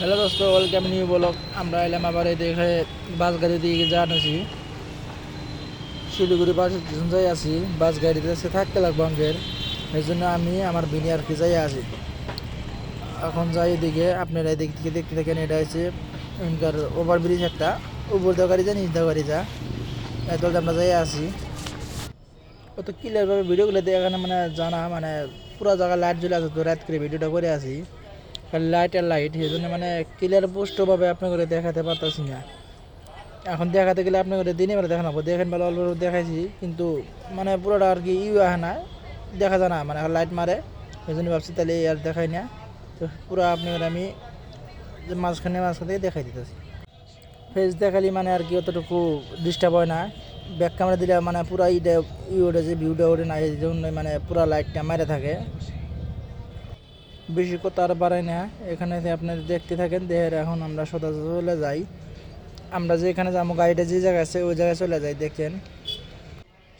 Hello দোস্ত, welcome new blog. আমরা এলাম আবার এই দেখে বাস গাড়ি দিয়ে জানাছি শিলিগুড়ি বাস স্টেশন যাই আছি। বাস গাড়িতে সে থাকতে লাগবো আমাদের, এই জন্য আমি আমার বিনি আর কি যাই আছি। এখন যাই এদিকে, আপনারা এদিক থেকে দেখতে থাকেন। এটা হচ্ছে এখানকার ওভারব্রিজ, একটা উপর দেওয়া গাড়ি যা নিচ দেওয়া গাড়ি যা, এত আমরা যাই আছি। কত ক্লিয়ারভাবে ভিডিওগুলো দিয়ে এখানে মানে জানা মানে পুরো জায়গায় লাইট জ্বলে আছে, তো রাত করে ভিডিওটা করে আছি। লাইট আর লাইট, এই জন্য মানে ক্লিয়ার স্পষ্টভাবে আপনাকে দেখাতে পারতেছি না। এখন দেখাতে গেলে আপনাকে দিনে বেলা দেখানো, দেখেন বেলা অল্প দেখাইছি, কিন্তু মানে পুরোটা আর কি আসে না, দেখা যায় না, মানে লাইট মারে। এই জন্য ভাবছি তাহলে আর দেখাই না। তো পুরো আপনাকে আমি মাঝখানে থেকে দেখাই দিতেছি। ফেস দেখালি মানে আর কি অতটুকু ডিস্টার্ব হয় না। ব্যাক ক্যামেরা দিলে মানে পুরো ওঠে, যে ভিউটা ওঠে না, এই জন্য মানে পুরো লাইটটা মারে থাকে। বেশি কথা আর বাড়াই না, এখানে আপনার দেখতে থাকেন। দেহের এখন আমরা সোজা চলে যাই। আমরা যেখানে যাবো গাড়িটা যে জায়গায় আছে ওই জায়গায় চলে যাই। দেখেন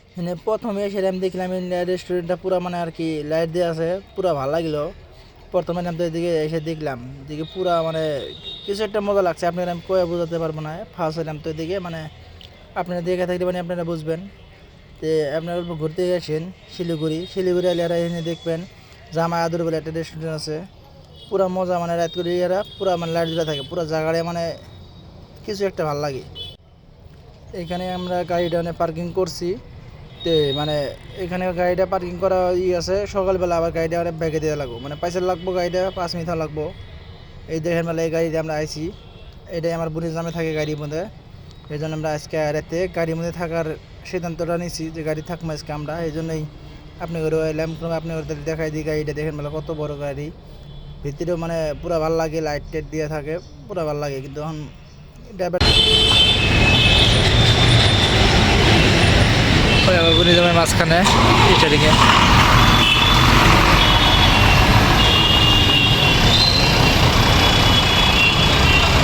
এখানে প্রথমে এসে আমি দেখলাম রেস্টুরেন্টটা পুরো মানে আর কি লাইট দিয়ে আছে, পুরো ভালো লাগলো। প্রথমে নাম তো এদিকে এসে দেখলাম, এদিকে পুরো মানে কিছু একটা মজা লাগছে, আপনারা আমি কয়ে বোঝাতে পারবো না। ফার্স্ট হলাম তো এদিকে, মানে আপনারা দেখে থাকলে মানে আপনারা বুঝবেন। তো আপনারা ঘুরতে গেছেন শিলিগুড়ি এলাকায় এখানে দেখবেন জামাই আদর বলে একটা রেস্টুরেন্ট আছে। পুরো মজা, মানে রাত করে এরা পুরো মানে লাইট জ্বলা থাকে পুরো জায়গায়, মানে কিছু একটা ভালো লাগে। এখানে আমরা গাড়িটা পার্কিং করছি। তে মানে এখানে গাড়িটা পার্কিং করা আছে, সকালবেলা আবার গাড়িটা ব্যাগে দেওয়া লাগবো, মানে পয়সা লাগবো, গাড়িটা 5 মিনিট লাগবো। এই দেখেন বেলা এই গাড়িতে আমরা আইছি, এটাই আমার বোনের নামে থাকে গাড়ির মধ্যে। এই জন্য আমরা আজকে রাতে গাড়ির মধ্যে থাকার সিদ্ধান্তটা নিয়েছি, যে গাড়ি থাকবো আজকে আমরা। এই জন্যই আপনি ঘরে এলাম, আপনি ঘরে দেখাই দিই গাড়িটা। দেখেন বেলা কত বড় গাড়ি, ভিতরেও মানে পুরো ভালো লাগে, লাইট টাইট দিয়ে থাকে, পুরো ভালো লাগে। কিন্তু এখন ড্রাইভার বুড়িজামের মাঝখানে দিকে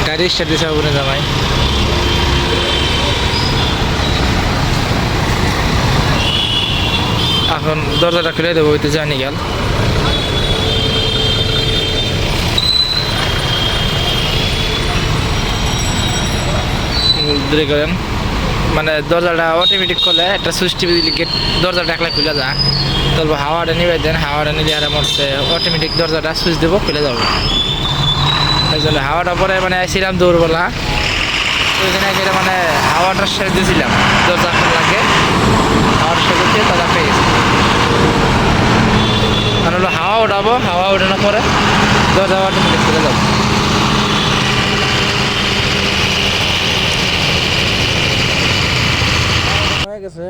গাড়ি স্টার্ট দিছে বুড়িজামাই। এখন দরজাটা খুলে দেবো, ওইতে জানি গেল। দূরে করেন, মানে দরজাটা অটোমেটিক করলে একটা সুইচ টিপে দিলে গেট দরজাটা একলা খুলে যায়। তারপর হাওয়াটা নিবে দেন, হাওয়াটা নিলে আর মরছে অটোমেটিক দরজাটা সুইচ দেবো, খুলে যাবো। এই জন্য হাওয়াটা পরে মানে আসছিলাম দৌড়বেলা, তো ওইখানে গেলে মানে হাওয়াটার সাথে দিয়েছিলাম, দরজা লাগে হাওয়ার সাথে দিয়ে দরজা পেয়ে গেছে। মানে হলো হাওয়া উঠাবো, হাওয়া উঠানোর পরে দরজা অটোমেটিক খুলে যাবো। হয়ে গেছে,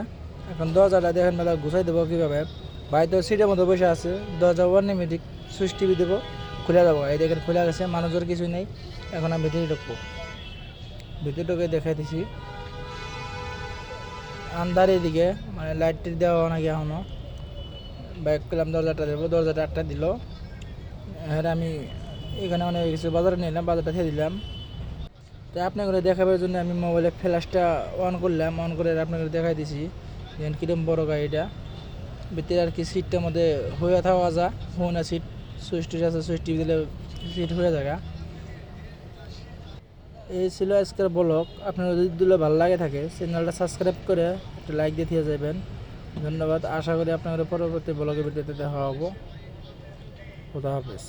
এখন দরজাটা দেখেন মেলা গুছাই দেবো কীভাবে। ভাই তো সিটের মধ্যে বসে আছে, দরজা অটোমেটিক সুইচ টিপি দেবো, খুলে যাবো। এই দেখেন খুলে গেছে, মানুষের কিছুই নেই। এখন আমি ভিতরে ঢুকবো, ভিতরে ঢুকে দেখাই দিছি আন্ধার এদিকে, মানে লাইট দেওয়া নাকি এখনও। বাইক করলাম, দরজাটা দেবো, দরজাটা একটা দিল। হ্যাঁ আমি এখানে অনেক কিছু বাজারে নিলাম, বাজারটা খেয়ে দিলাম। তো আপনাকে দেখাবার জন্য আমি মোবাইলে ফ্ল্যাশটা অন করলাম, অন করে আপনাকে দেখাই দিছি যেন কীরকম বড় গাড়িটা। ভিতরে আর কি সিটটার মধ্যে হয়ে থাকা যা না, সিট সুইচ টুইচ আছে, সুইচ টিপি দিলে সিট হয়ে যায়। এই ছিল আজকের ব্লগ। আপনার যদি ভালো লাগে থাকে চ্যানেলটা সাবস্ক্রাইব করে একটা লাইক দিয়ে যাবেন। ধন্যবাদ। আশা করি আপনাদের পরবর্তী ব্লগের ভিডিওতে দেখা হবো। খুদা হাফেজ।